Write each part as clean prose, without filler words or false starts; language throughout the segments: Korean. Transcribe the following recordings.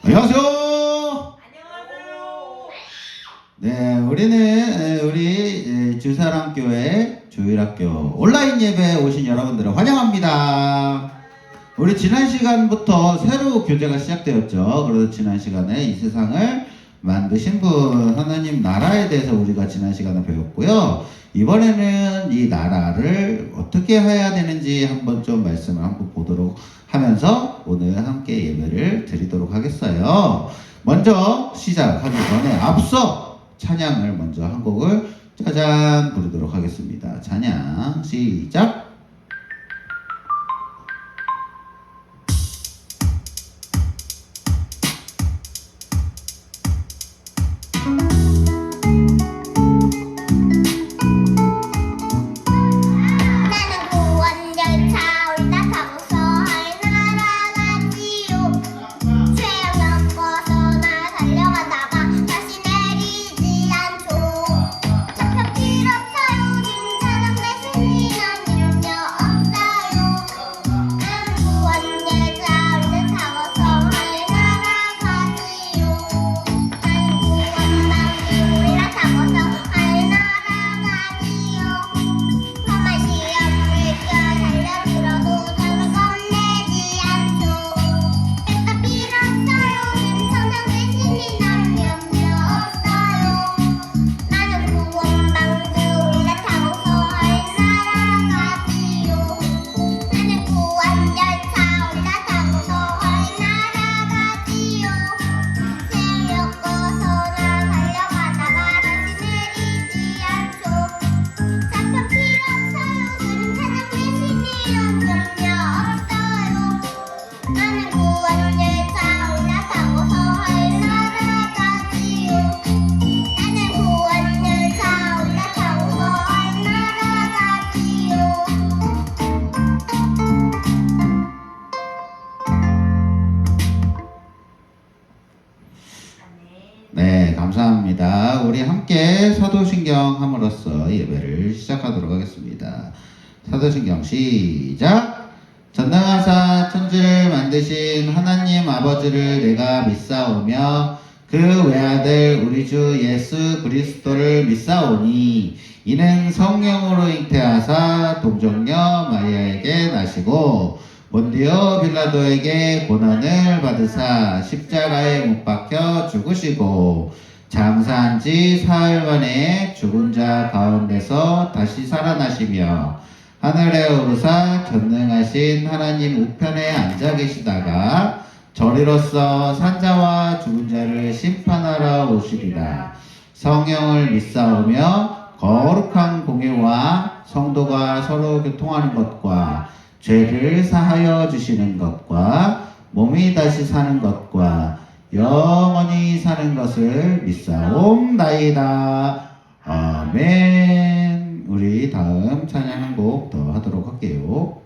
안녕하세요. 안녕하세요. 네, 우리 주사랑교회 주일학교 온라인 예배에 오신 여러분들을 환영합니다. 우리 지난 시간부터 새로 교재가 시작되었죠. 그래서 지난 시간에 이 세상을 만드신 분 하나님 나라에 대해서 우리가 지난 시간에 배웠고요. 이번에는 이 나라를 어떻게 해야 되는지 한번 좀 말씀을 한번 보도록 하면서 오늘 함께 예배를 드리도록 하겠어요. 먼저 시작하기 전에 앞서 찬양을 먼저 한 곡을 짜잔 부르도록 하겠습니다. 찬양 시작. 네, 감사합니다. 우리 함께 사도신경 함으로써 예배를 시작하도록 하겠습니다. 사도신경 시작. 전능하사 천지를 만드신 하나님 아버지를 내가 믿사오며 그 외아들 우리 주 예수 그리스도를 믿사오니 이는 성령으로 잉태하사 동정녀 마리아에게 나시고 본디오 빌라도에게 고난을 받으사 십자가에 못 박혀 죽으시고 장사한 지 사흘 만에 죽은 자 가운데서 다시 살아나시며 하늘에 오르사 전능하신 하나님 우편에 앉아 계시다가 저리로서 산자와 죽은 자를 심판하러 오시리라. 성령을 믿사오며 거룩한 공예와 성도가 서로 교통하는 것과 죄를 사하여 주시는 것과 몸이 다시 사는 것과 영원히 사는 것을 믿사옵나이다. 아멘. 우리 다음 찬양 한 곡 더 하도록 할게요.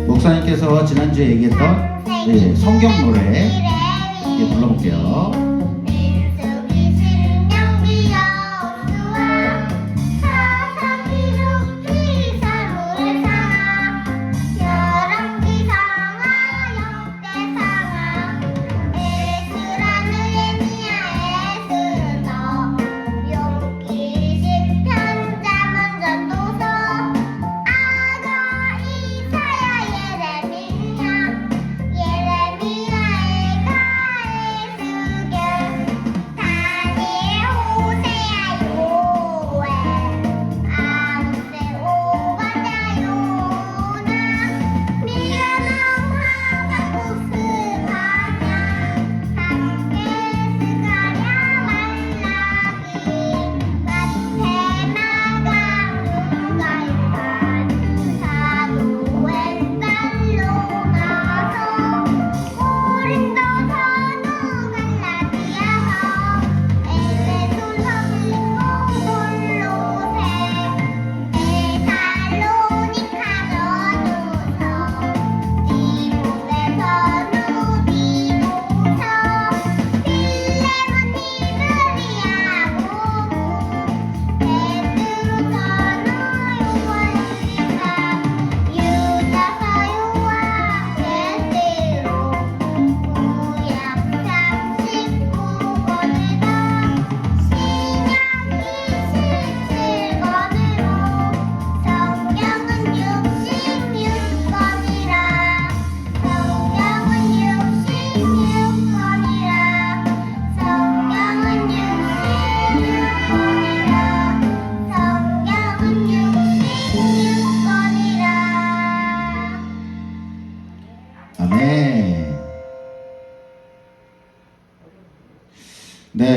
목사님께서 지난주에 얘기했던 성경 노래 불러볼게요. 예레미야의 가에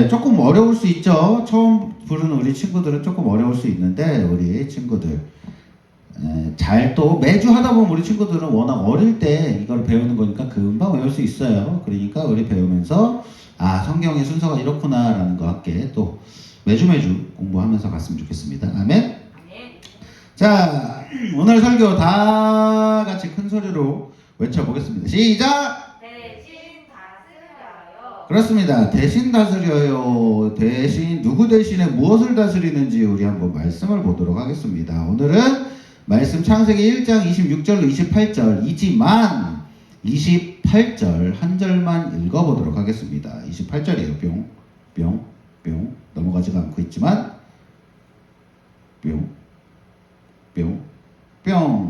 네, 조금 어려울 수 있죠. 처음 부르는 우리 친구들은 조금 어려울 수 있는데 우리 친구들 잘 또 매주 하다 보면 우리 친구들은 워낙 어릴 때 이걸 배우는 거니까 금방 외울 수 있어요. 그러니까 우리 배우면서 아 성경의 순서가 이렇구나라는 거 함께 또 매주 공부하면서 갔으면 좋겠습니다. 아멘. 자, 오늘 설교 다 같이 큰 소리로 외쳐보겠습니다. 시작! 대신 다스려요. 그렇습니다. 대신 다스려요. 대신 누구 대신에 무엇을 다스리는지 우리 한번 말씀을 보도록 하겠습니다. 오늘은 말씀 창세기 1장 26절로 28절이지만 28절 한 절만 읽어보도록 하겠습니다. 28절이에요. 뿅 넘어가지가 않고 있지만 뿅.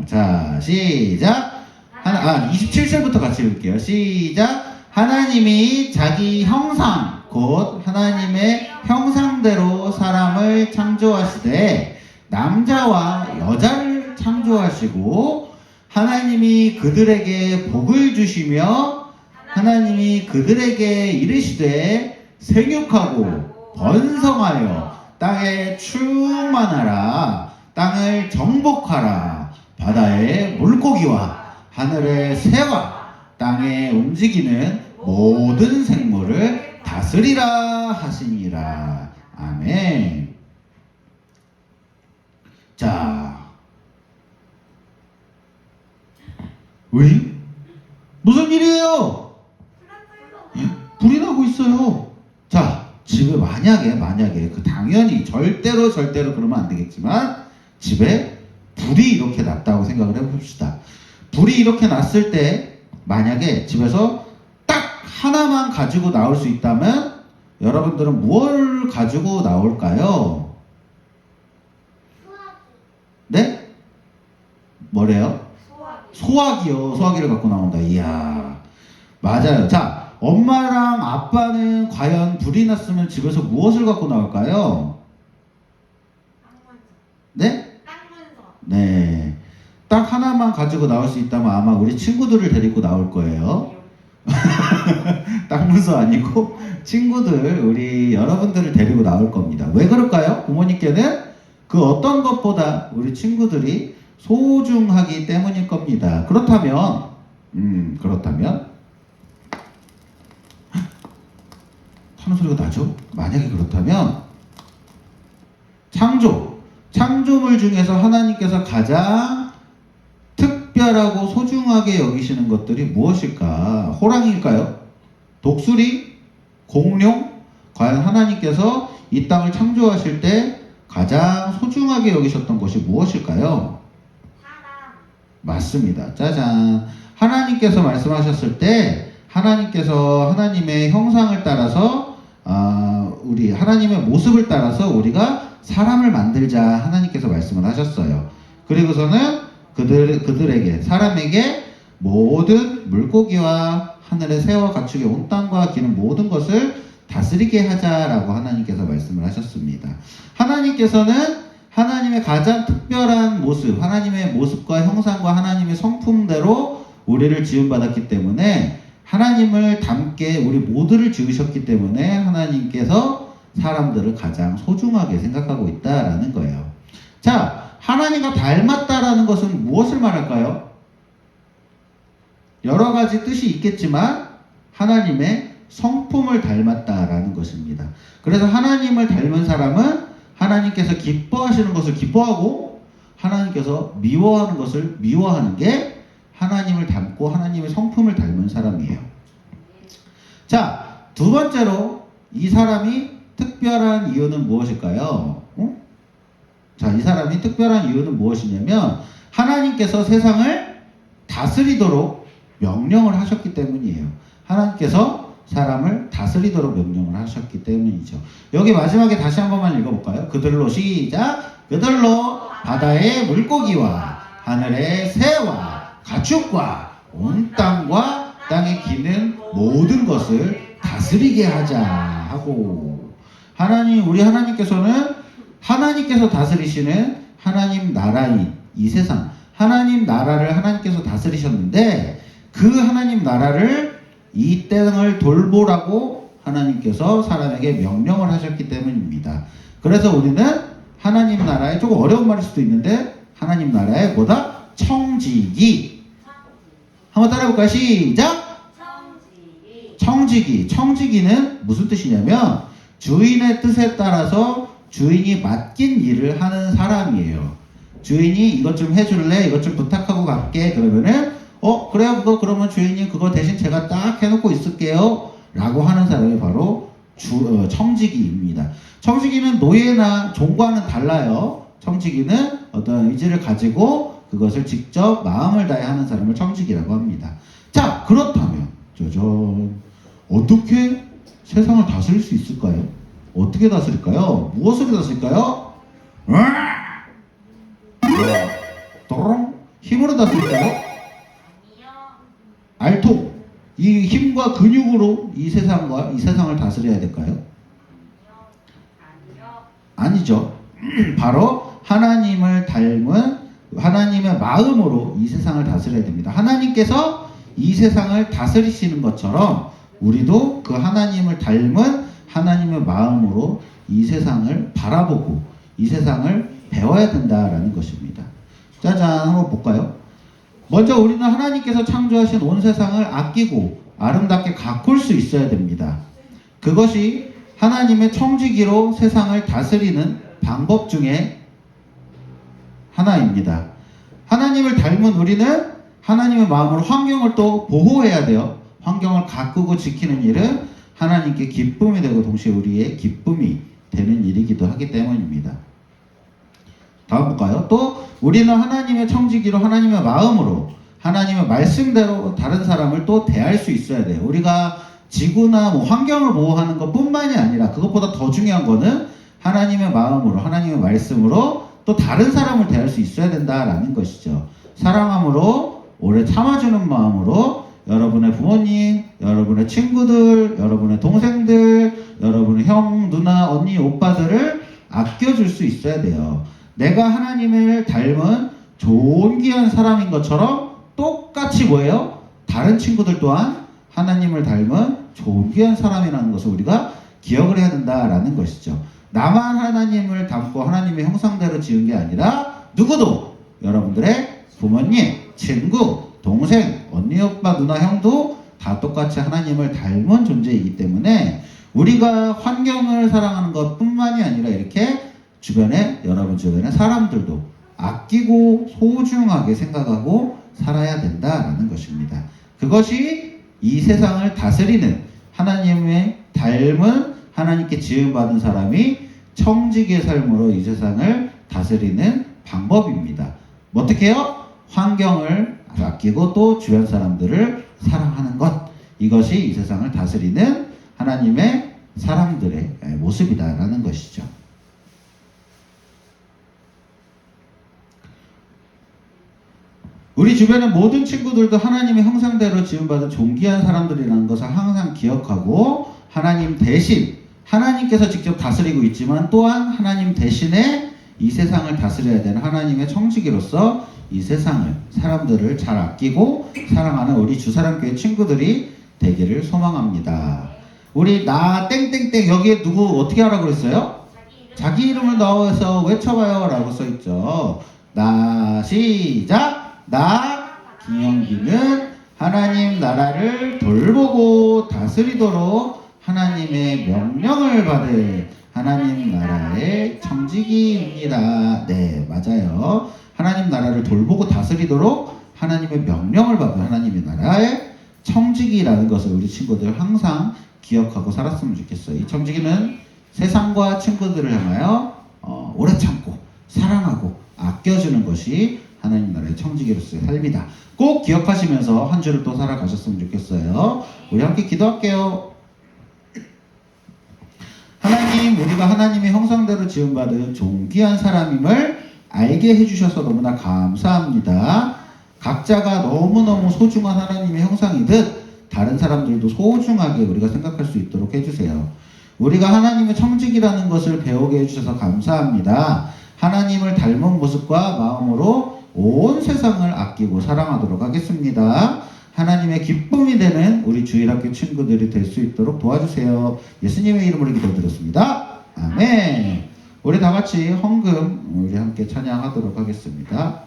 자, 시작. 27절부터 같이 읽을게요. 시작. 하나님이 자기 형상, 곧 하나님의 형상대로 사람을 창조하시되 남자와 여자를 창조하시고 하나님이 그들에게 복을 주시며 하나님이 그들에게 이르시되 생육하고 번성하여 땅에 충만하라. 땅을 정복하라. 바다의 물고기와 하늘의 새와 땅에 움직이는 모든 생물을 다스리라 하시니라. 아멘. 자, 무슨 일이에요? 불이 나고 있어요. 자, 집에 만약에 그 당연히 절대로 그러면 안 되겠지만 집에 불이 이렇게 났다고 생각을 해봅시다. 불이 이렇게 났을 때 만약에 집에서 딱 하나만 가지고 나올 수 있다면 여러분들은 뭘 가지고 나올까요? 네? 뭐래요? 소화기요. 소화기를 갖고 나온다. 이야, 맞아요. 자, 엄마랑 아빠는 과연 불이 났으면 집에서 무엇을 갖고 나올까요? 네? 네. 딱 하나만 가지고 나올 수 있다면 아마 우리 친구들을 데리고 나올 거예요. 딱 문서 아니고 친구들, 우리 여러분들을 데리고 나올 겁니다. 왜 그럴까요? 부모님께는 그 어떤 것보다 우리 친구들이 소중하기 때문일 겁니다. 그렇다면 타는 소리가 나죠? 만약에 그렇다면 창조물 중에서 하나님께서 가장 특별하고 소중하게 여기시는 것들이 무엇일까? 호랑이일까요? 독수리? 공룡? 과연 하나님께서 이 땅을 창조하실 때 가장 소중하게 여기셨던 것이 무엇일까요? 사람. 맞습니다. 짜잔. 하나님께서 말씀하셨을 때 하나님께서 하나님의 형상을 따라서 우리 하나님의 모습을 따라서 우리가 사람을 만들자 하나님께서 말씀을 하셨어요. 그리고서는 그들에게 사람에게 모든 물고기와 하늘의 새와 가축의 온 땅과 기는 모든 것을 다스리게 하자라고 하나님께서 말씀을 하셨습니다. 하나님께서는 하나님의 가장 특별한 모습, 하나님의 모습과 형상과 하나님의 성품대로 우리를 지음받았기 때문에 하나님을 닮게 우리 모두를 지으셨기 때문에 하나님께서 사람들을 가장 소중하게 생각하고 있다라는 거예요. 자, 하나님과 닮았다라는 것은 무엇을 말할까요? 여러 가지 뜻이 있겠지만 하나님의 성품을 닮았다라는 것입니다. 그래서 하나님을 닮은 사람은 하나님께서 기뻐하시는 것을 기뻐하고 하나님께서 미워하는 것을 미워하는 게 하나님을 닮고 하나님의 성품을 닮은 사람이에요. 자, 두 번째로 이 사람이 특별한 이유는 무엇일까요? 자, 이 사람이 특별한 이유는 무엇이냐면 하나님께서 세상을 다스리도록 명령을 하셨기 때문이에요. 하나님께서 사람을 다스리도록 명령을 하셨기 때문이죠. 여기 마지막에 다시 한 번만 읽어볼까요? 그들로 시작. 그들로 바다의 물고기와 하늘의 새와 가축과 온 땅과 땅에 기는 모든 것을 다스리게 하자 하고, 우리 하나님께서는 하나님께서 다스리시는 하나님 나라인 이 세상, 하나님 나라를 하나님께서 다스리셨는데 그 하나님 나라를 이 땅을 돌보라고 하나님께서 사람에게 명령을 하셨기 때문입니다. 그래서 우리는 하나님 나라에, 조금 어려운 말일 수도 있는데, 하나님 나라에 뭐다? 청지기. 한번 따라해볼까요? 시작! 청지기는 무슨 뜻이냐면 주인의 뜻에 따라서 주인이 맡긴 일을 하는 사람이에요. 주인이 이것 좀 해줄래? 이것 좀 부탁하고 갈게. 그러면은 그래요. 그러면 주인님 그거 대신 제가 딱 해놓고 있을게요 라고 하는 사람이 바로 청지기입니다. 청지기는 노예나 종과는 달라요. 청지기는 어떤 의지를 가지고 그것을 직접 마음을 다해 하는 사람을 청지기라고 합니다. 자, 그렇다면 짜잔, 어떻게 세상을 다스릴 수 있을까요? 어떻게 다스릴까요? 무엇으로 다스릴까요? 또롱? 힘으로 다스릴까요? 알통, 이 힘과 근육으로 이 세상을 다스려야 될까요? 아니죠. 바로 하나님을 닮은 하나님의 마음으로 이 세상을 다스려야 됩니다. 하나님께서 이 세상을 다스리시는 것처럼 우리도 그 하나님을 닮은 하나님의 마음으로 이 세상을 바라보고 이 세상을 배워야 된다라는 것입니다. 짜잔, 한번 볼까요? 먼저 우리는 하나님께서 창조하신 온 세상을 아끼고 아름답게 가꿀 수 있어야 됩니다. 그것이 하나님의 청지기로 세상을 다스리는 방법 중에 하나입니다. 하나님을 닮은 우리는 하나님의 마음으로 환경을 또 보호해야 돼요. 환경을 가꾸고 지키는 일은 하나님께 기쁨이 되고 동시에 우리의 기쁨이 되는 일이기도 하기 때문입니다. 다음 볼까요? 또 우리는 하나님의 청지기로 하나님의 마음으로 하나님의 말씀대로 다른 사람을 또 대할 수 있어야 돼요. 우리가 지구나 환경을 보호하는 것 뿐만이 아니라 그것보다 더 중요한 거는 하나님의 마음으로 하나님의 말씀으로 또 다른 사람을 대할 수 있어야 된다라는 것이죠. 사랑함으로 오래 참아주는 마음으로 여러분의 부모님, 여러분의 친구들, 여러분의 동생들, 여러분의 형, 누나, 언니, 오빠들을 아껴줄 수 있어야 돼요. 내가 하나님을 닮은 좋은 귀한 사람인 것처럼 똑같이 뭐예요? 다른 친구들 또한 하나님을 닮은 좋은 귀한 사람이라는 것을 우리가 기억을 해야 된다라는 것이죠. 나만 하나님을 닮고 하나님의 형상대로 지은 게 아니라 누구도 여러분들의 부모님, 친구, 동생, 언니, 오빠, 누나, 형도 다 똑같이 하나님을 닮은 존재이기 때문에 우리가 환경을 사랑하는 것 뿐만이 아니라 이렇게 주변에, 여러분 주변의 사람들도 아끼고 소중하게 생각하고 살아야 된다라는 것입니다. 그것이 이 세상을 다스리는 하나님의 닮은 하나님께 지음받은 사람이 청지기의 삶으로 이 세상을 다스리는 방법입니다. 어떻게 해요? 환경을 아끼고 또 주변 사람들을 사랑하는 것. 이것이 이 세상을 다스리는 하나님의 사람들의 모습이다라는 것이죠. 우리 주변의 모든 친구들도 하나님의 형상대로 지음받은 존귀한 사람들이라는 것을 항상 기억하고 하나님 대신, 하나님께서 직접 다스리고 있지만 또한 하나님 대신에 이 세상을 다스려야 되는 하나님의 청지기로서 이 세상을, 사람들을 잘 아끼고 사랑하는 우리 주사랑교회 친구들이 되기를 소망합니다. 우리 나 땡땡땡 여기에 누구 어떻게 하라고 그랬어요? 자기 이름을 넣어서 외쳐봐요 라고 써있죠. 나 시작! 나 김영기는 하나님 나라를 돌보고 다스리도록 하나님의 명령을 받은 하나님 나라의 청지기입니다. 네, 맞아요. 하나님 나라를 돌보고 다스리도록 하나님의 명령을 받은 하나님의 나라의 청지기라는 것을 우리 친구들 항상 기억하고 살았으면 좋겠어요. 이 청지기는 세상과 친구들을 향하여 오래 참고 사랑하고 아껴주는 것이 하나님 나라의 청지기로서의 삶이다. 꼭 기억하시면서 한 주를 또 살아가셨으면 좋겠어요. 우리 함께 기도할게요. 하나님, 우리가 하나님의 형상대로 지음받은 존귀한 사람임을 알게 해주셔서 너무나 감사합니다. 각자가 너무너무 소중한 하나님의 형상이듯 다른 사람들도 소중하게 우리가 생각할 수 있도록 해주세요. 우리가 하나님의 청지기라는 것을 배우게 해주셔서 감사합니다. 하나님을 닮은 모습과 마음으로 온 세상을 아끼고 사랑하도록 하겠습니다. 하나님의 기쁨이 되는 우리 주일학교 친구들이 될 수 있도록 도와주세요. 예수님의 이름으로 기도드렸습니다. 아멘. 우리 다 같이 헌금 우리 함께 찬양하도록 하겠습니다.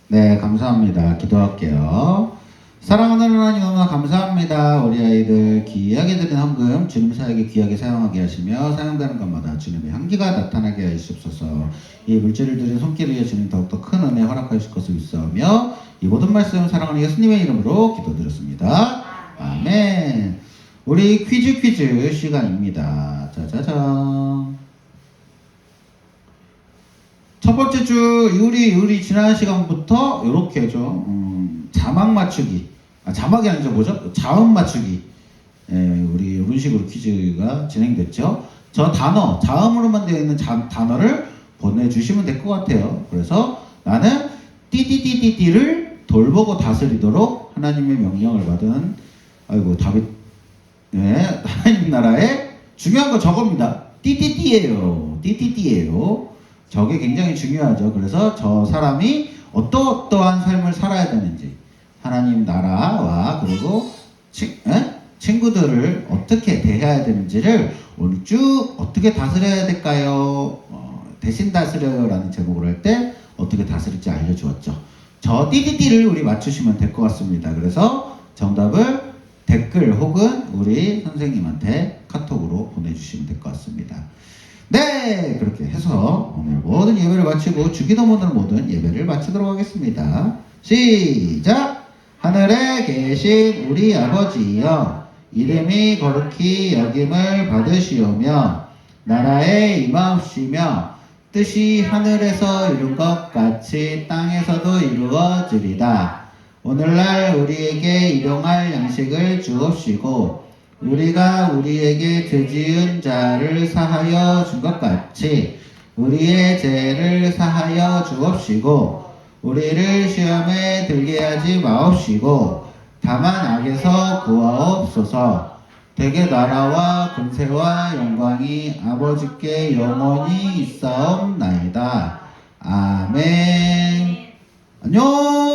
네, 감사합니다. 기도할게요. 사랑하는 하나님 너무나 감사합니다. 우리 아이들 귀하게 드린 헌금 주님 사역에 귀하게 사용하게 하시며 사용되는 것마다 주님의 향기가 나타나게 하시옵소서. 이 물질을 드린 손길을 위해 주님 더욱더 큰 은혜 허락하실 것을 믿사오며 이 모든 말씀 사랑하는 예수님의 이름으로 기도드렸습니다. 아멘. 우리 퀴즈 시간입니다. 짜자잔. 첫 번째 주 우리 지난 시간부터 이렇게 좀 자막 맞추기, 자막이 아니죠, 뭐죠? 자음 맞추기. 우리 이런 식으로 퀴즈가 진행됐죠. 저 단어, 자음으로만 되어 있는 단어를 보내주시면 될 것 같아요. 그래서 나는 띠띠띠띠띠를 돌보고 다스리도록 하나님의 명령을 받은 다윗, 하나님 나라의 중요한 거 저겁니다. 띠띠띠예요. 저게 굉장히 중요하죠. 그래서 저 사람이 어떠한 삶을 살아야 되는지, 하나님 나라와 그리고 친구들을 어떻게 대해야 되는지를 오늘 쭉 어떻게 다스려야 될까요? 대신 다스려요 라는 제목으로 할 때 어떻게 다스릴지 알려주었죠. 저 띠띠띠를 우리 맞추시면 될 것 같습니다. 그래서 정답을 댓글 혹은 우리 선생님한테 카톡으로 보내주시면 될 것 같습니다. 네, 그렇게 해서 오늘 모든 예배를 마치고 주기도 모든 예배를 마치도록 하겠습니다. 시작! 하늘에 계신 우리 아버지여, 이름이 거룩히 여김을 받으시오며 나라에 임하옵시며 뜻이 하늘에서 이룬 것 같이 땅에서도 이루어지리다. 오늘날 우리에게 일용할 양식을 주옵시고 우리가 우리에게 죄 지은 자를 사하여 준 것 같이 우리의 죄를 사하여 주옵시고 우리를 시험에 들게 하지 마옵시고 다만 악에서 구하옵소서. 대개 나라와 권세와 영광이 아버지께 영원히 있사옵나이다. 아멘. 안녕.